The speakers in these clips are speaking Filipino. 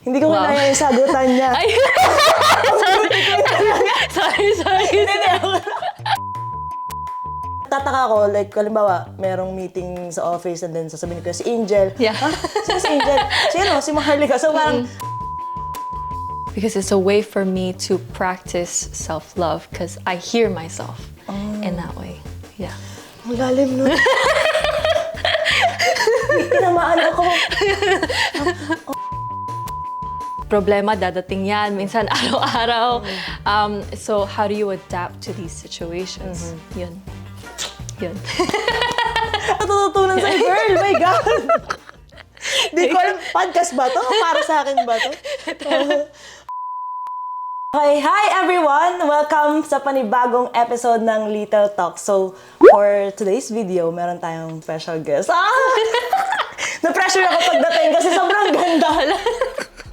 Hindi ko kinaya yung sagutan niya. Ay! sorry. Tataka ko, like, halimbawa, merong meeting sa office and then sasabihin ko si Angel. Yeah. Sino si Angel? Sino? Si Majarlica. So parang... Because it's a way for me to practice self-love because I hear myself in that way. Yeah. Ang lalim nun. Tinamaan ako. Problema, dadating yan. Minsan, araw-araw. So, how do you adapt to these situations? Yun. Natututunan sa'yo, girl. My God. Di ko alam, podcast ba to? Para sa akin ba to? Okay, hi everyone! Welcome sa panibagong episode ng Little Talk. So, for today's video, meron tayong special guest. Na-pressure ako pagdating kasi sobrang ganda.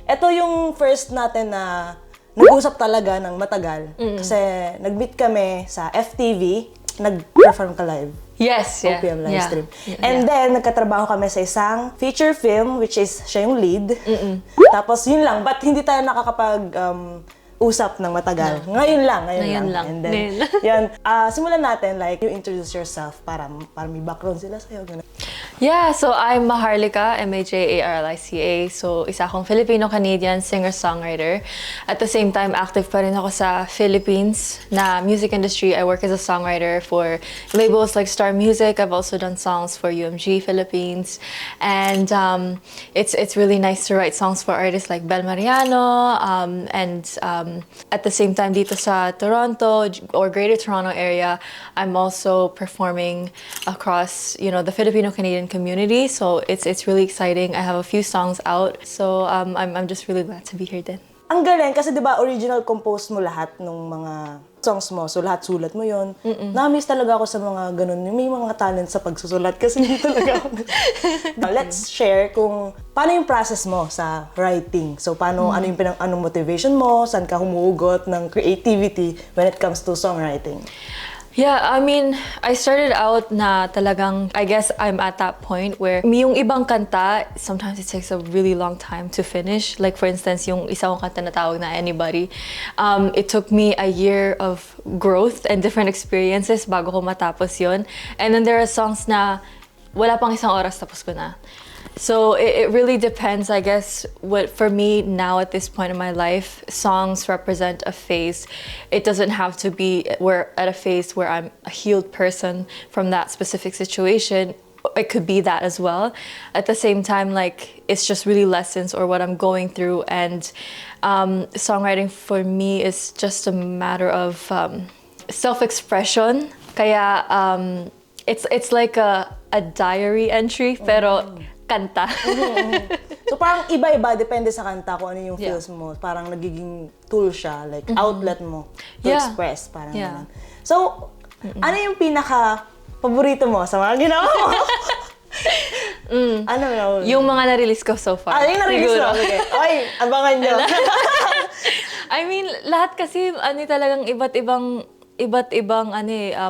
Ito yung first natin na nag-usap talaga ng matagal. Kasi nag-meet kami sa FTV, nag-perform ka live. Yes, yeah. OPM live stream. And then, nagkatrabaho kami sa isang feature film, which is siya yung lead. Tapos, yun lang. But hindi tayo nakakapag-usap ng matagal. No. Ngayon lang. And then, yan. Simulan natin, like, you introduce yourself para may background sila sa'yo. Ganun. Yeah, so I'm Majarlica, Majarlica. So, isa akong Filipino-Canadian singer-songwriter. At the same time, active pa rin ako sa Philippines na music industry. I work as a songwriter for labels like Star Music. I've also done songs for UMG Philippines. And it's really nice to write songs for artists like Bel Mariano. And at the same time, dito sa Toronto or Greater Toronto area, I'm also performing across, the Filipino-Canadian community, so it's really exciting. I have a few songs out, so I'm just really glad to be here din. Ang galing kasi 'di ba original compose mo lahat ng mga songs mo, so lahat sulat mo 'yon. Na-miss talaga ako sa mga ganun, may mga talent sa pagsusulat kasi hindi talaga ako. Let's share kung paano yung process mo sa writing. So paano anong motivation mo, saan ka humuhugot ng creativity when it comes to songwriting? Yeah, I mean, I started out na talagang, I guess I'm at that point where yung ibang kanta, sometimes it takes a really long time to finish. Like for instance, yung isa kong kanta na tawag na Anybody. It took me a year of growth and different experiences bago ko matapos yun. And then there are songs na wala pang isang oras tapos ko na. So it really depends, I guess. For me now at this point in my life, songs represent a phase. It doesn't have to be at a phase where I'm a healed person from that specific situation. It could be that as well. At the same time, like it's just really lessons or what I'm going through, and songwriting for me is just a matter of self-expression. Kaya it's like a diary entry, pero kanta. So parang iba-iba, depende sa kanta kung ano yung feels mo. Parang nagiging tool siya, like outlet mo to express. Parang ganun. So, ano yung pinaka-paborito mo sa mga ginawa mo? Ano na? Yung mga na-release ko so far. Yung na-release mo? Okay. Oy, abangan nyo. I mean, lahat kasi talagang iba't ibang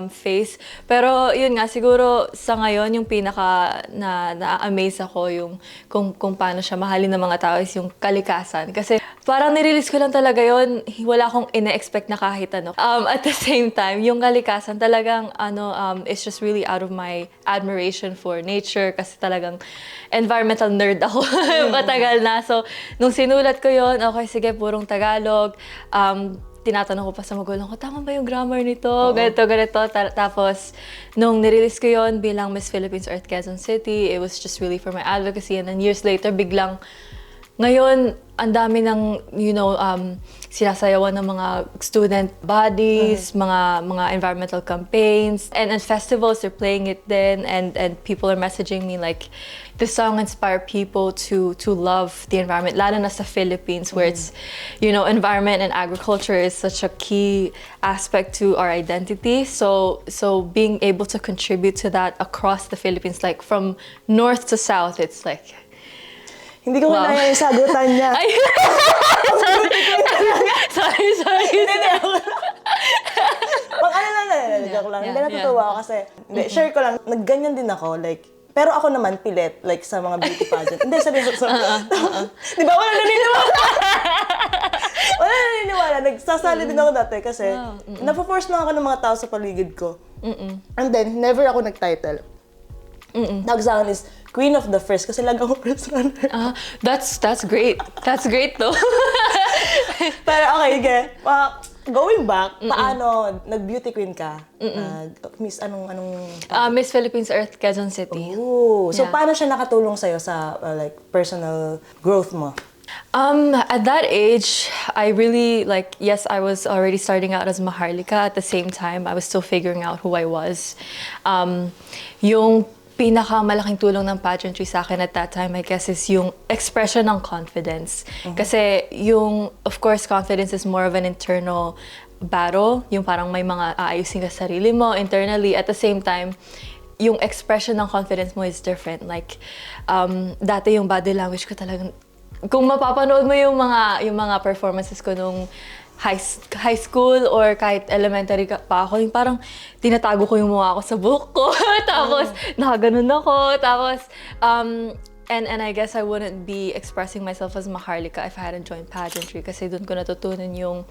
face. Pero yun nga, siguro sa ngayon yung pinaka na-amaze ako yung kung paano siya mahalin ng mga tao is yung Kalikasan. Kasi parang nirelease ko lang talaga yun, wala akong ina-expect na kahit ano. At the same time, yung Kalikasan talagang it's just really out of my admiration for nature kasi talagang environmental nerd ako. Matagal na. So, nung sinulat ko yun, okay, sige, purong Tagalog. Tinatanong ko pa sa magulang ko, tama ba yung grammar nito? Ganito. Tapos, nung nirelease ko yon bilang Miss Philippines Earth Quezon City, it was just really for my advocacy. And then years later, biglang, ngayon, ang dami ng, sinasayawan ng mga student bodies, mga environmental campaigns, and festivals, they're playing it then, and people are messaging me like, this song inspired people to love the environment, lalo na sa Philippines, where it's, environment and agriculture is such a key aspect to our identity. So being able to contribute to that across the Philippines, like from north to south, it's like, hindi ko kinaya yung sagutan niya. Sorry. Hindi ako. Joke lang. Hindi natutuwa ako kasi, share ko lang, nagganyan din ako, like, pero ako naman pilit, like sa mga beauty pageant. Hindi, sabi. Di ba wala naniniwala? nagsasali din ako dati kasi napo-force lang ako ng mga tao sa paligid ko. And then, never ako nag-title. Tawag sa akin is Queen of the First kasi lagi ako first runner. That's great. That's great though. Pero okay, going back, paano nag-beauty queen ka? Miss Miss Philippines Earth, Quezon City. Oh, so Yeah. paano siya nakatulong sa'yo sa like personal growth mo? At that age, I really yes, I was already starting out as Majarlica. At the same time, I was still figuring out who I was. Yung pinakamalaking tulong ng pageantry sa akin at that time, I guess, is yung expression ng confidence. Kasi of course, confidence is more of an internal battle. Yung parang may mga aayusin ka sa sarili mo internally. At the same time, yung expression ng confidence mo is different. Like, dati yung body language ko talagang, kung mapapanood mo yung mga performances ko nung high school or kahit elementary pa ako, yung parang tinatago ko yung mukha ko sa buhok ko. Tapos, nakaganon ako. Tapos, and I guess I wouldn't be expressing myself as Majarlica if I hadn't joined pageantry kasi doon ko natutunan yung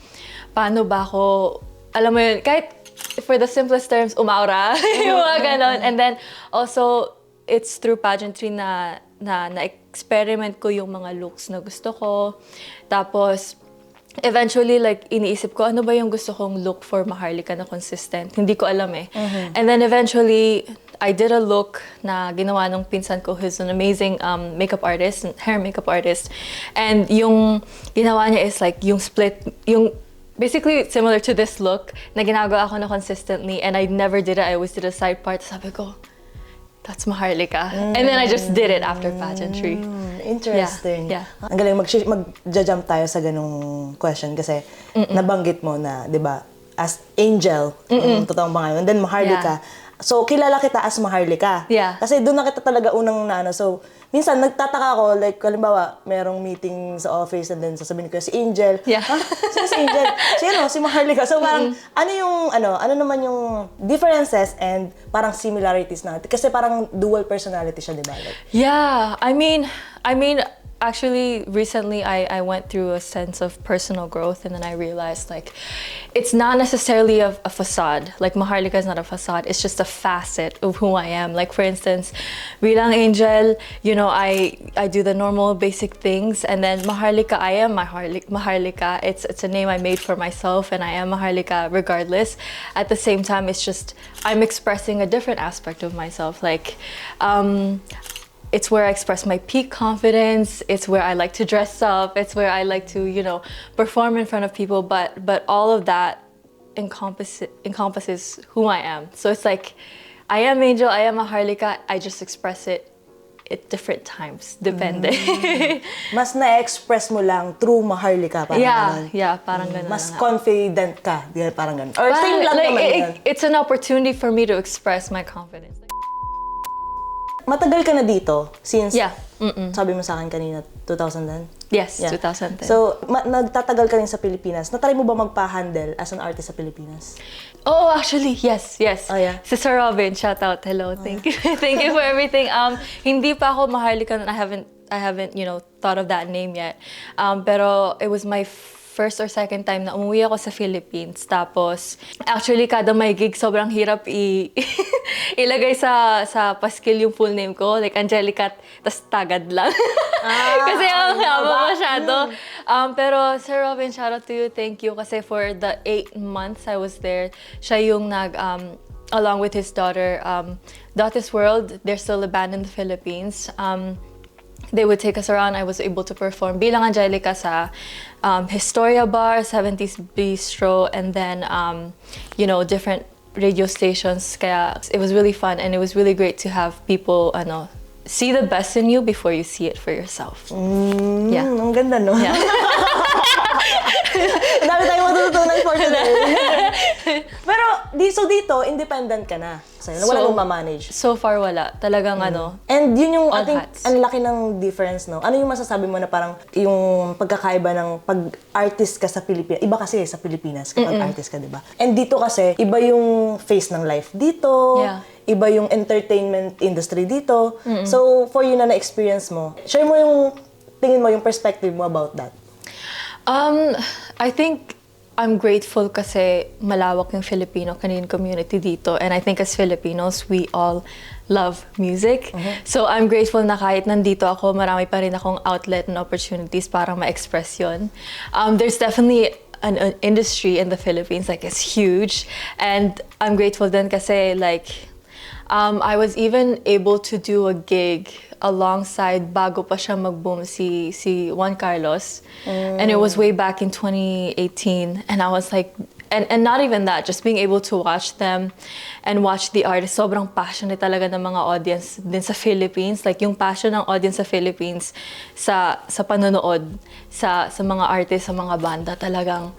paano ba ako, alam mo yun, kahit for the simplest terms, umaura. Yung mga ganon. And then, also, it's through pageantry na experiment ko yung mga looks na gusto ko. Tapos, eventually, iniisip ko, ano ba yung gusto kong look for Majarlica na consistent? Hindi ko alam eh. And then eventually, I did a look na ginawa ng pinsan ko, who's an amazing makeup artist, hair makeup artist. And yung ginawa niya is yung split, basically similar to this look na ginagawa ako na consistently, and I never did it. I always did a side part. Sabi ko, that's Majarlica. And then I just did it after pageantry. Interesting. Yeah. Ang galing, mag-jump tayo sa ganung question kasi nabanggit mo na, di ba, as Angel, yung totoong pangalan, and then Majarlica. So, kilala kita as Majarlica. Yeah. Kasi doon na kita talaga unang so, minsan nagtataka ako, like, halimbawa, merong meeting sa office and then sasabihin ko, si Angel. Yeah. Sino si Angel? Si Majarlica. So, parang, ano naman yung differences and parang similarities na? Kasi parang dual personality siya, di ba? Like, Yeah, I mean, actually, recently I went through a sense of personal growth, and then I realized it's not necessarily a facade. Like Majarlica is not a facade; it's just a facet of who I am. Like for instance, bilang Angel, I do the normal basic things, and then Majarlica, I am Majarlica. It's a name I made for myself, and I am Majarlica regardless. At the same time, it's just I'm expressing a different aspect of myself. It's where I express my peak confidence. It's where I like to dress up. It's where I like to, perform in front of people. But all of that encompasses who I am. So it's like, I am Angel, I am Majarlica. I just express it at different times, depende. mas na-express mo lang through Majarlica, parang ganun. Yeah, parang ganun. Mas confident ka, di ba, parang ganun. Or Parang, same lang naman yun. it's an opportunity for me to express my confidence. Matagal ka na dito since, Yeah. sabi mo sa akin kanina, 2010? Yes, Yeah. 2010. So, nagtatagal ka rin sa Pilipinas. Natry mo ba magpa-handle as an artist sa Pilipinas? Oh, actually, yes. Oh, yeah? Si Sir Robin, shout out. Hello, thank you. Thank you for everything. Hindi pa ako Majarlica, and I haven't, thought of that name yet. Pero it was my first or second time na umuwi ako sa Philippines. Tapos, actually, kada may gig, sobrang hirap ilagay sa paskil yung full name ko. Like, Angelica, tas tagad lang. Kasi ang haba masyado. Pero, Sir Robin, shout out to you. Thank you. Kasi for the 8 months I was there, siya yung along with his daughter, Dottis World, they're still a band in the Philippines. They would take us around. I was able to perform bilang Angelica sa Historia Bar, 70s Bistro, and then, different radio stations. Kaya it was really fun, and it was really great to have people, see the best in you before you see it for yourself. Yeah. Ang ganda, no? Yeah. Ang dami tayong matututunan for today. Pero, dito, independent ka na. Wala mong ma-manage. So far, wala. Talagang And yun yung, I all think, hats. ang laki ng difference, no? Ano yung masasabi mo na parang yung pagkakaiba ng pag-artist ka sa Pilipinas? Iba kasi sa Pilipinas kapag artist ka, di ba? And dito kasi, iba yung face ng life dito. Yeah. Iba yung entertainment industry dito. So, for you na na-experience mo, share mo yung tingin mo, yung perspective mo about that. I think I'm grateful kasi malawak yung Filipino Canadian community dito. And I think as Filipinos, we all love music. So I'm grateful na kahit nandito ako, marami pa rin akong outlet and opportunities para ma-express yun. There's definitely an industry in the Philippines, like it's huge. And I'm grateful din kasi like, I was even able to do a gig alongside bago pa siya mag-boom si Juan Carlos. And it was way back in 2018. And I was like, and not even that, just being able to watch them and watch the artists. Sobrang passionate talaga ng mga audience din sa Philippines. Like yung passion ng audience sa Philippines sa panonood, sa mga artists, sa mga banda, talagang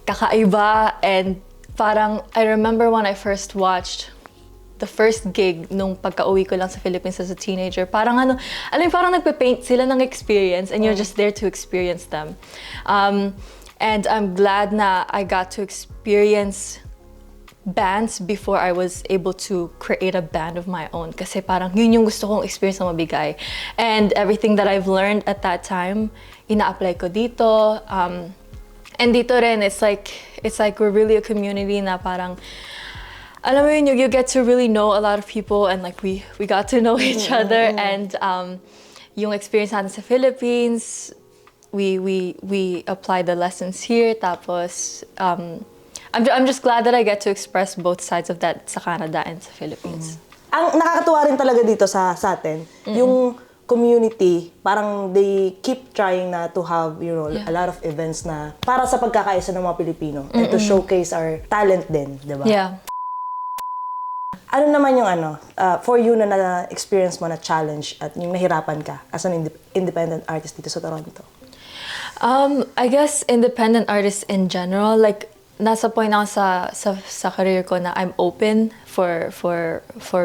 kakaiba. And parang, I remember when I first watched the first gig nung pagka-uwi ko lang sa Philippines as a teenager, parang parang nagpe-paint sila ng experience and you're just there to experience them. And I'm glad na I got to experience bands before I was able to create a band of my own. Kasi parang yun yung gusto kong experience na mabigay. And everything that I've learned at that time, ina-apply ko dito. And dito rin, it's like we're really a community na parang, alam mo yun, you get to really know a lot of people and like we got to know each other. And yung experience natin sa Philippines, we apply the lessons here. Tapos I'm just glad that I get to express both sides of that sa Canada and sa Philippines. Ang nakakatuwa rin talaga dito sa atin, yung community, parang they keep trying na to have, you know, a lot of events na para sa pagkakaisa ng mga Pilipino and to showcase our talent din, di ba? Yeah. Ano naman yung for you na na-experience mo na challenge at yung nahirapan ka as an independent artist dito sa Toronto? I guess independent artists in general, like nasa point ako sa career ko na I'm open for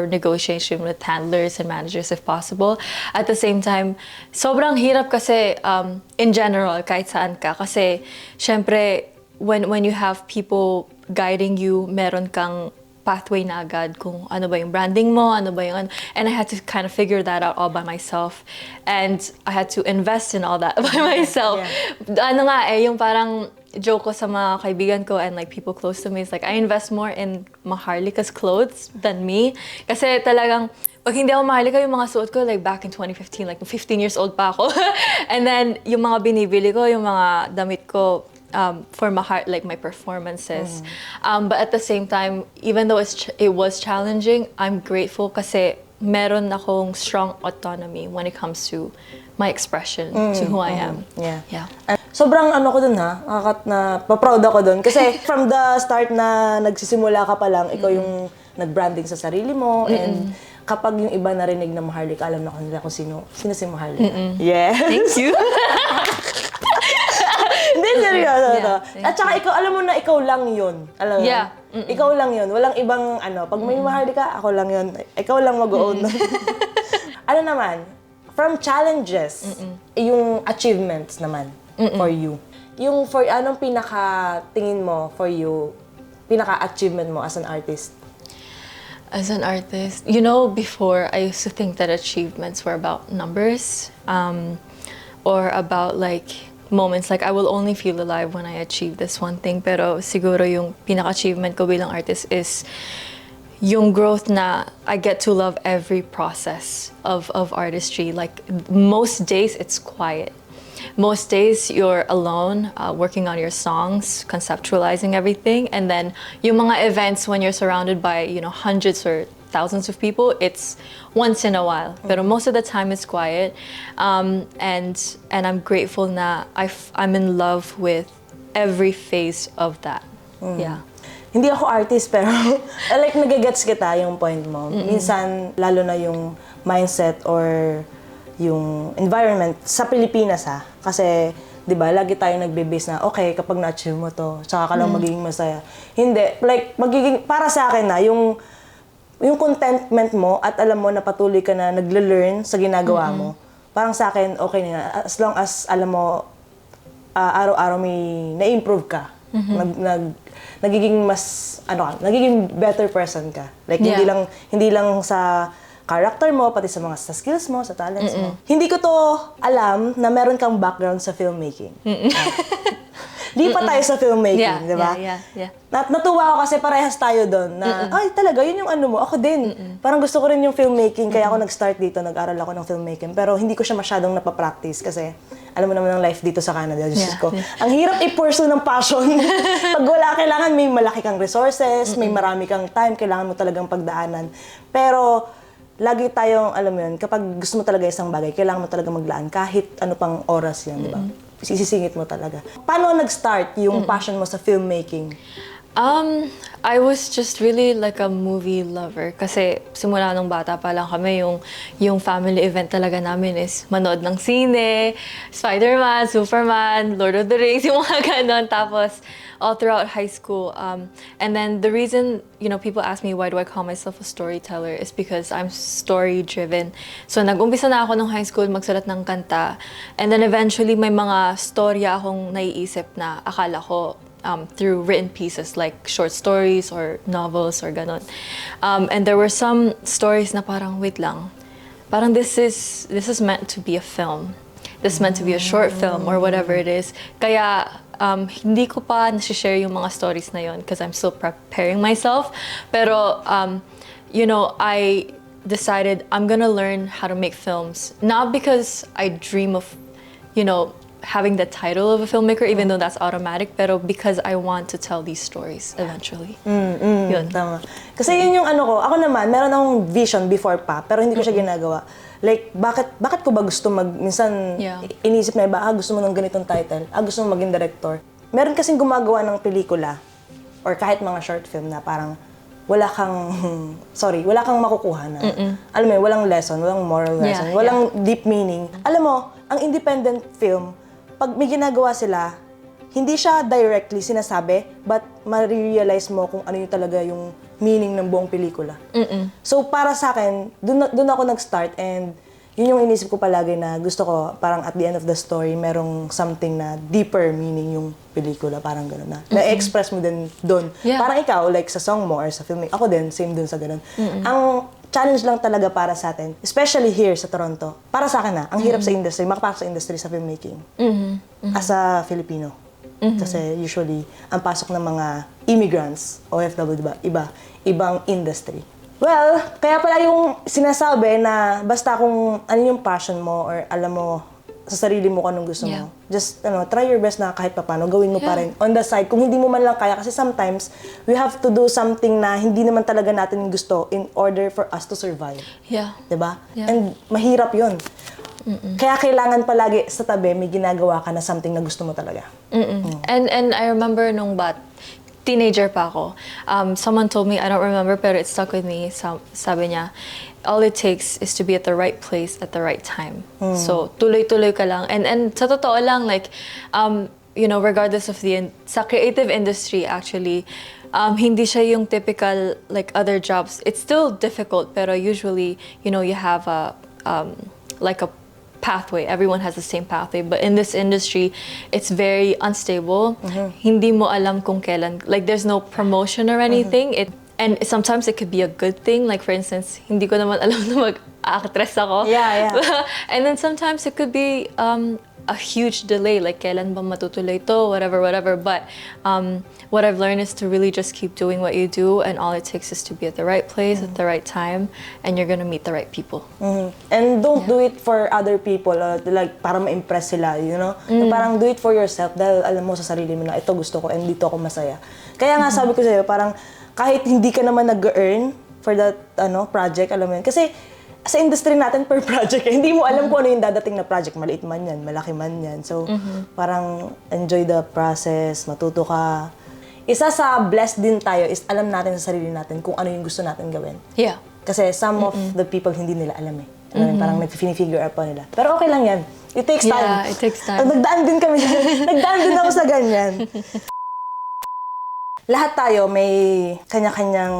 negotiation with handlers and managers if possible. At the same time, sobrang hirap kasi in general kahit saan ka kasi syempre when you have people guiding you, meron kang pathway na agad kung ano ba yung branding mo, ano ba yung ano. And I had to kind of figure that out all by myself. And I had to invest in all that by myself. Yeah. Ano nga yung parang joke ko sa mga kaibigan ko and like people close to me is like, I invest more in Majarlica's clothes than me. Kasi talagang, pag hindi ako Majarlica, yung mga suot ko like back in 2015, like 15 years old pa ako. And then yung mga binibili ko, yung mga damit ko, for my heart, like my performances. But at the same time, even though it was challenging, I'm grateful kasi meron akong strong autonomy when it comes to my expression, to who I am. Yeah. Sobrang ko dun pa-proud ako dun. Kasi from the start na nagsisimula ka pa lang, ikaw yung nag-branding sa sarili mo. And kapag yung iba narinig na Majarlica, alam na nila kung sino si Majarlica. Yeah. Thank you. Hindi, seryoso to. At saka ikaw, alam mo na ikaw lang yun. Alam mo? Yeah. Ikaw lang yun. Walang ibang pag may Majarlica, ako lang yun. Ikaw lang mag-own. Ano naman, from challenges, yung achievements naman for you. Yung anong pinaka-tingin mo for you, pinaka-achievement mo as an artist? As an artist, you know, before I used to think that achievements were about numbers, or about like moments like I will only feel alive when I achieve this one thing. Pero siguro yung pinaka-achievement ko bilang artist is yung growth na I get to love every process of artistry. Like most days it's quiet. Most days you're alone, working on your songs, conceptualizing everything, and then yung mga events when you're surrounded by, you know, hundreds or thousands of people, it's once in a while. Pero most of the time it's quiet, and I'm grateful na I'm in love with every phase of that. Yeah. Hindi ako artist pero like nagigets kita yung point mo. Minsan lalo na yung mindset or yung environment sa Pilipinas kasi 'di ba lagi tayong nagbe-base na okay kapag na-achieve mo to tsaka ka lang magiging masaya. Hindi, like magiging para sa akin yung contentment mo at alam mo na patuloy ka na nagle-learn sa ginagawa mo. Parang sa akin okay na as long as alam mo araw-araw may na-improve ka. Nagiging mas nagiging better person ka. Like hindi lang sa character mo, pati sa mga sa skills mo, sa talents mo. Hindi ko to alam na meron kang background sa filmmaking. Di pa tayo sa filmmaking, di ba? Yeah. Natuwa ako kasi parehas tayo doon na, ay talaga, yun yung ano mo. Ako din. Parang gusto ko rin yung filmmaking, kaya ako nag-start dito, nag-aral ako ng filmmaking. Pero hindi ko siya masyadong napapractice kasi alam mo naman ang life dito sa Canada, Diyos ko. Ang hirap i-pursue ng passion. Pag wala, kailangan may malaki kang resources, may marami kang time, kailangan mo talagang pagdaanan. Pero lagi tayong, alam mo yun, kapag gusto mo talaga isang bagay, kailangan mo talaga maglaan kahit ano pang oras yan, di ba? Sisisingit mo talaga. Paano nag-start yung passion mo sa filmmaking? I was just really like a movie lover kasi simula nung bata pa lang kami yung family event talaga namin is manood ng sine, Spider-Man, Superman, Lord of the Rings, yung mga ganon. Tapos all throughout high school. And then the reason, people ask me why do I call myself a storyteller is because I'm story-driven. So nag-umpisa na ako nung high school magsulat ng kanta. And then eventually may mga storya akong naiisip na akala ko through written pieces like short stories or novels or ganon. And there were some stories na parang, wait lang, parang this is meant to be a film. This is meant to be a short film or whatever it is. Kaya hindi ko pa nasi-share yung mga stories na yon because I'm still preparing myself. Pero, I decided I'm gonna learn how to make films. Not because I dream of, having the title of a filmmaker, even though that's automatic, pero because I want to tell these stories eventually. Yun. Tama. Kasi yun yung ano ko, ako naman, meron akong vision before pa, pero hindi ko siya ginagawa. Like, bakit ko ba gusto minsan inisip na iba, gusto mo ng ganitong title, gusto mo maging director. Meron kasing gumagawa ng pelikula, or kahit mga short film na parang, wala kang makukuha na. Alam mo, walang lesson, walang moral lesson, walang deep meaning. Alam mo, ang independent film, pag may ginagawa sila, hindi siya directly sinasabi, but ma-realize mo kung ano yung talaga yung meaning ng buong pelikula. So para sa akin, dun ako nag-start and yun yung inisip ko palagi na gusto ko, parang at the end of the story, merong something na deeper meaning yung pelikula, parang gano'n na. Na-express mo din dun. Parang ikaw, like sa song mo or sa film, ako din, same dun sa gano'n. Ang challenge lang talaga para sa atin, especially here sa Toronto, para sa akin ang hirap sa industry, makapasok sa industry sa filmmaking. As a Filipino. Kasi usually, ang pasok ng mga immigrants, OFW, diba? Ibang industry. Well, kaya pala yung sinasabi na basta kung ano yung passion mo or alam mo sa sarili mo kung anong gusto mo, just try your best na kahit paano, gawin mo pa rin. On the side, kung hindi mo man lang kaya, kasi sometimes, we have to do something na hindi naman talaga natin gusto in order for us to survive. Diba? And mahirap yun. Kaya kailangan palagi sa tabi, may ginagawa ka na something na gusto mo talaga. And I remember nung teenager pa ako, someone told me, I don't remember, pero it stuck with me, sabi niya, all it takes is to be at the right place at the right time. So, tuloy-tuloy ka lang. And sa totoo lang, like, regardless of sa creative industry, actually, hindi siya yung typical, like, other jobs. It's still difficult, pero usually, you have like a pathway. Everyone has the same pathway. But in this industry, it's very unstable. Hindi mo alam kung kailan. Like, there's no promotion or anything. And sometimes it could be a good thing. Like, for instance, hindi ko naman alam na mag-actress ako. And then sometimes it could be a huge delay. Like, kailan ba matutuloy to? Whatever. But what I've learned is to really just keep doing what you do. And all it takes is to be at the right place at the right time. And you're gonna meet the right people. And don't do it for other people. Like, para ma-impress sila, Parang do it for yourself. Dahil alam mo sa sarili mo na ito gusto ko and dito ako masaya. Kaya nga sabi ko sa'yo, parang kahit hindi ka naman nag-earn for that project, alam mo yun. Kasi sa industry natin per project, hindi mo alam kung ano yung dadating na project. Maliit man yan, malaki man yan. So, parang enjoy the process, matuto ka. Isa sa blessed din tayo is alam natin sa sarili natin kung ano yung gusto natin gawin. Kasi some of the people hindi nila alam eh. Parang nag-figure out pa nila. Pero okay lang yan. It takes time. It takes time. Nagdaan din kami. Nagdaan din ako sa ganyan. Lahat tayo may kanya-kanyang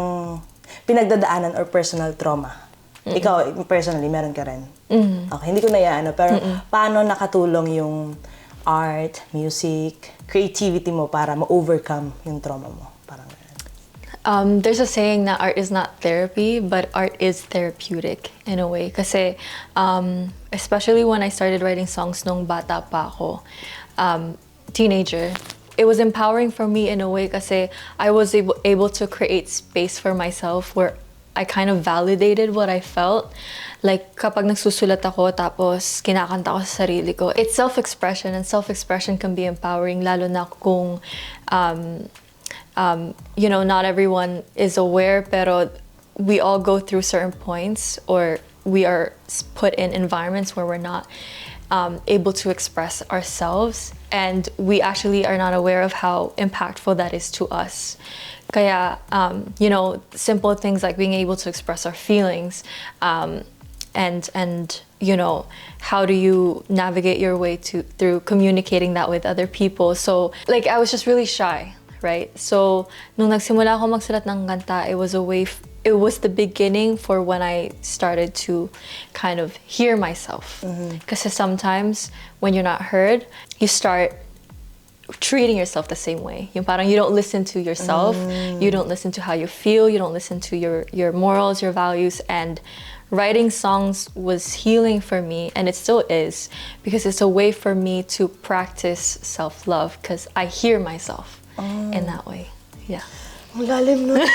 pinagdadaanan or personal trauma. Ikaw, personally, meron ka rin. Okay, hindi ko na pero paano nakatulong yung art, music, creativity mo para ma-overcome yung trauma mo? Parang there's a saying that art is not therapy, but art is therapeutic in a way. Kasi, especially when I started writing songs nung bata pa ako, teenager, it was empowering for me in a way kasi I was able to create space for myself where I kind of validated what I felt. Like, kapag nagsusulat ako, tapos kinakanta ko sa sarili ko, it's self-expression, and self-expression can be empowering, lalo na kung, you know, not everyone is aware, pero we all go through certain points, or we are put in environments where we're not able to express ourselves, and we actually are not aware of how impactful that is to us. Kaya, you know, simple things like being able to express our feelings, and you know, how do you navigate your way through communicating that with other people. So, like, I was just really shy, right? So, nung nagsimula ako magsulat ng kanta, it was the beginning for when I started to kind of hear myself. Because sometimes when you're not heard, you start treating yourself the same way. Yung parang you don't listen to yourself, you don't listen to how you feel, you don't listen to your morals, your values, and writing songs was healing for me, and it still is, because it's a way for me to practice self-love, because I hear myself in that way. Yeah. Ang lalim nun.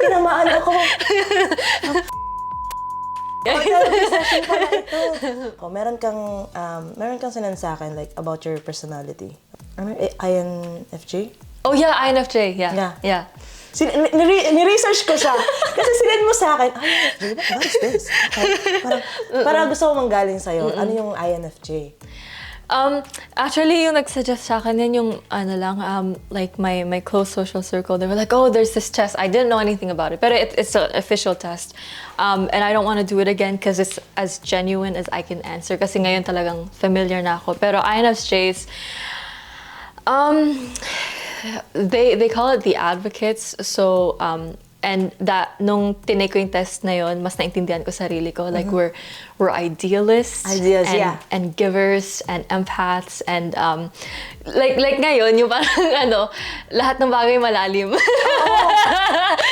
Tinamaan ako. Therapy session pala ito. Oh, meron kang sinan sa akin like about your personality. Ano, INFJ? Oh yeah, INFJ. Yeah. Ni-research ko siya. Kasi sinend mo sa akin, INFJ, what is this? Okay. Parang gusto ko manggaling sa'yo. Ano yung INFJ? Actually, yung nagsuggest sa akin yan yung like my close social circle. They were like, oh, there's this test. I didn't know anything about it, but it's an official test. And I don't want to do it again because it's as genuine as I can answer. Kasi ngayon talagang familiar na ako. Pero INFJs, they call it the advocates. So, and that, nung tinake ko yung test na yun, mas naintindihan ko sarili ko. Like, we're idealists. And givers and empaths. And, like ngayon, yung parang, lahat ng bagay malalim. Oo.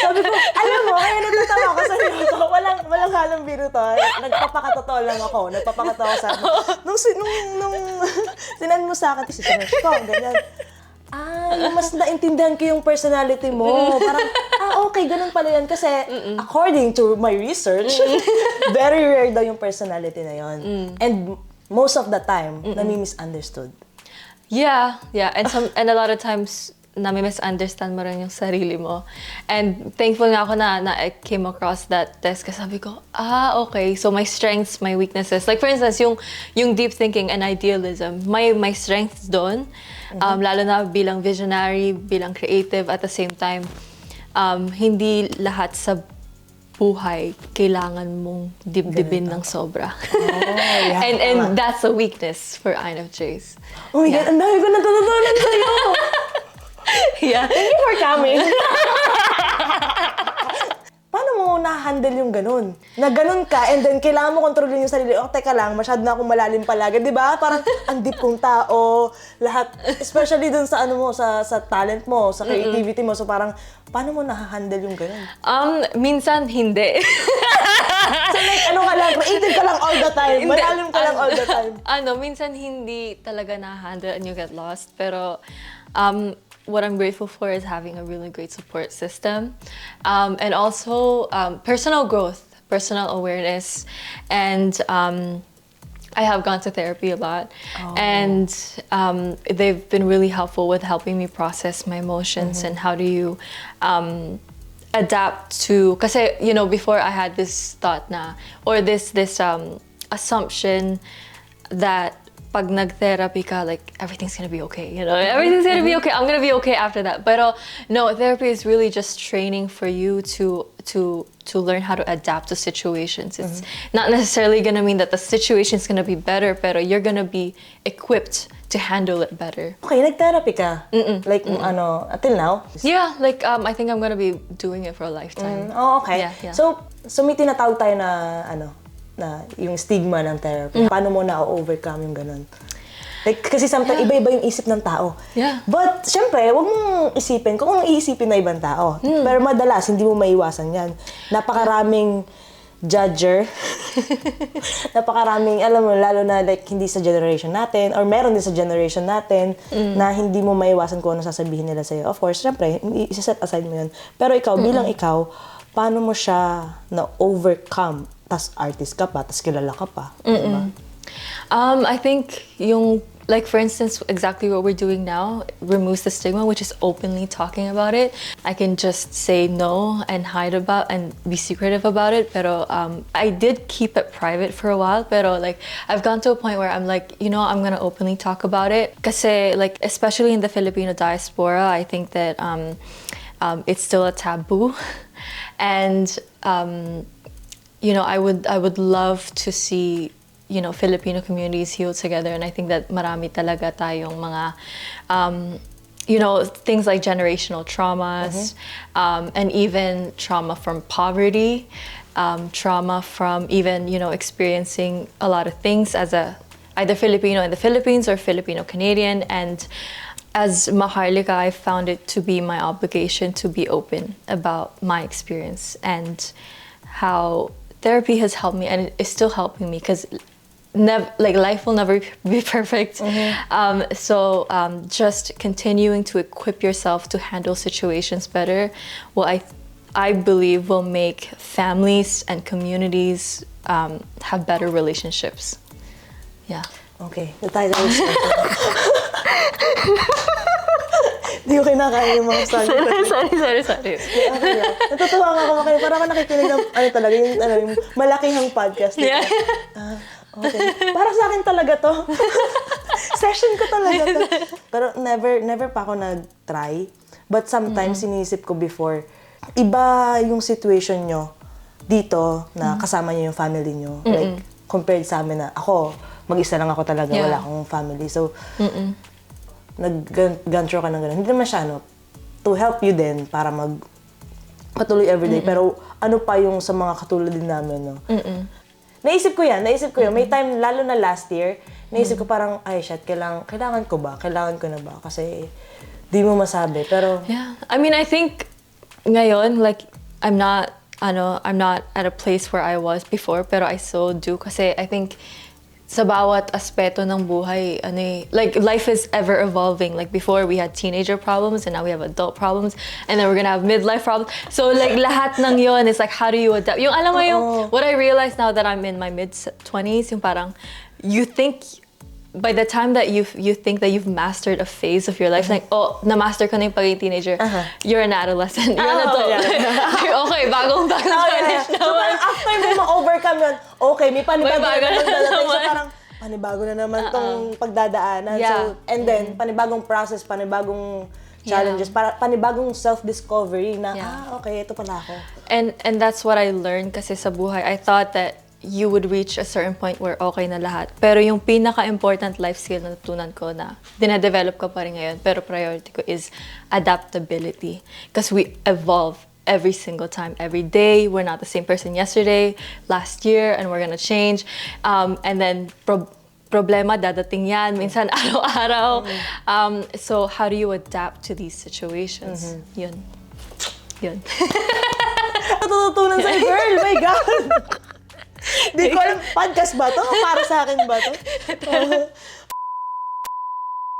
Sabi ko, alam mo, kaya natatawa ko sa iyo. Walang halong biro to. Nagpapakatotoo lang ako. Nagpapakatotoo sa akin. Nung sinan mo sa akin, sinerge ko, ganyan. Yung mas naintindihan ko yung personality mo. Parang, okay, ganun pala yan. Kasi, according to my research, very rare daw yung personality na yon. And most of the time, nami-misunderstood. Yeah. And a lot of times, nami-misunderstand mo rin yung sarili mo. And thankful nga ako na I came across that test kasi sabi ko, okay. So my strengths, my weaknesses. Like for instance, yung deep thinking and idealism, my strengths doon, lalo na bilang visionary, bilang creative, at the same time, hindi lahat sa buhay kailangan mong dibdibin ng sobra. And that's a weakness for INFJs. Oh my God, ang dami ko natutunan sa'yo! Yeah. Thank you for coming. Paano mo na-handle yung ganun? Na ganun ka, and then kailangan mo kontrolin yung sarili. Teka lang, masyado na akong malalim palagi. Di ba? Parang ang deep kong tao. Lahat, especially dun sa sa talent mo, sa creativity mo. So parang, paano mo na-handle yung ganun? Minsan hindi. So like, ka lang, creative ka lang all the time. Malalim ka lang all the time. Minsan hindi talaga na-handle and you get lost. Pero, what I'm grateful for is having a really great support system, and also personal growth, personal awareness, and I have gone to therapy a lot, and they've been really helpful with helping me process my emotions and how do you adapt to. Kasi before I had this thought or this assumption that pag nag-therapy ka, like, everything's gonna be okay, everything's gonna be okay, I'm gonna be okay after that. Pero no, therapy is really just training for you to learn how to adapt to situations. It's not necessarily gonna mean that the situation's gonna be better, pero you're gonna be equipped to handle it better. Okay, nag-therapy ka? Like, until now? Yeah, like, I think I'm gonna be doing it for a lifetime. Okay. Yeah. So may tinatawag tayo na, na yung stigma ng therapy. Paano mo na-overcome yung ganun? Like, kasi sometimes iba-iba yung isip ng tao. Yeah. But, syempre, huwag mong isipin kung iisipin na ibang tao. Pero madalas, hindi mo maiwasan yan. Napakaraming judger. Napakaraming, alam mo, lalo na like hindi sa generation natin or meron din sa generation natin na hindi mo maiwasan kung ano sasabihin nila sa'yo. Of course, syempre, isa-set aside mo yun. Pero ikaw, bilang ikaw, paano mo siya na-overcome? Tas artist ka pa, tas kilala ka pa. Diba? I think like for instance, exactly what we're doing now removes the stigma, which is openly talking about it. I can just say no and hide about and be secretive about it. Pero I did keep it private for a while. Pero like I've gone to a point where I'm like, I'm gonna openly talk about it. Kasi like especially in the Filipino diaspora, I think that it's still a taboo, and I would love to see Filipino communities heal together, and I think that marami talaga tayong mga things like generational traumas, and even trauma from poverty, trauma from even experiencing a lot of things as either Filipino in the Philippines or Filipino Canadian. And as Majarlica, I found it to be my obligation to be open about my experience and how therapy has helped me, and it is still helping me, because life will never be perfect. So just continuing to equip yourself to handle situations better, I believe will make families and communities have better relationships. Yeah. Okay. The title is Di ko kinakain yung mga sabi. Sorry. Okay lang. Natutuwa nga ako makinig. Parang ako nakikinig ng talaga, yung malakihang podcast. Yeah. Okay. Para sa akin talaga to. Session ko talaga to. Pero never pa ako nag-try. But sometimes, sinisip ko before, iba yung situation nyo dito na kasama nyo yung family nyo. Like, compared sa amin na ako, mag-isa lang ako talaga, wala akong family. So, nag-gone through ka ng gano'n. Hindi naman siya, to help you din para patuloy everyday. Pero ano pa yung sa mga katulad din namin, Naisip ko yan. May time, lalo na last year, naisip ko parang, ay shit, kailangan ko ba? Kailangan ko na ba? Kasi di mo masabi. Pero yeah. I mean, I think ngayon, like, I'm not at a place where I was before, pero I so do. Kasi I think sa bawat aspeto ng buhay, like life is ever evolving. Like before we had teenager problems, and now we have adult problems, and then we're gonna have midlife problems. So like lahat ng yon is like, how do you adapt? Yung alam mo yung what I realize now that I'm in my mid-20s, yung parang you think by the time that you think that you've mastered a phase of your life, like na-master ko na yung pagiging teenager, you're an adolescent, you're an adult. Okay, bagong finish na. So parang after mo ma-overcome yun, okay, may panibago na naman dadating. So parang panibago na naman tong pagdadaanan. Yeah. So, and then, panibagong process, panibagong challenges, panibagong self-discovery na, okay, ito pala ako. And that's what I learned kasi sa buhay. I thought that you would reach a certain point where okay na lahat. Pero yung pinaka-important life skill na natutunan ko na dina-develop ko pa rin ngayon, pero priority ko is adaptability. Because we evolve every single time, every day. We're not the same person yesterday, last year, and we're gonna change. And then problema dadating yan, minsan araw-araw. So how do you adapt to these situations? Yun. Natututunan sa'yo, girl! My God! Di ko alam, podcast ba to? Para sa akin ba to?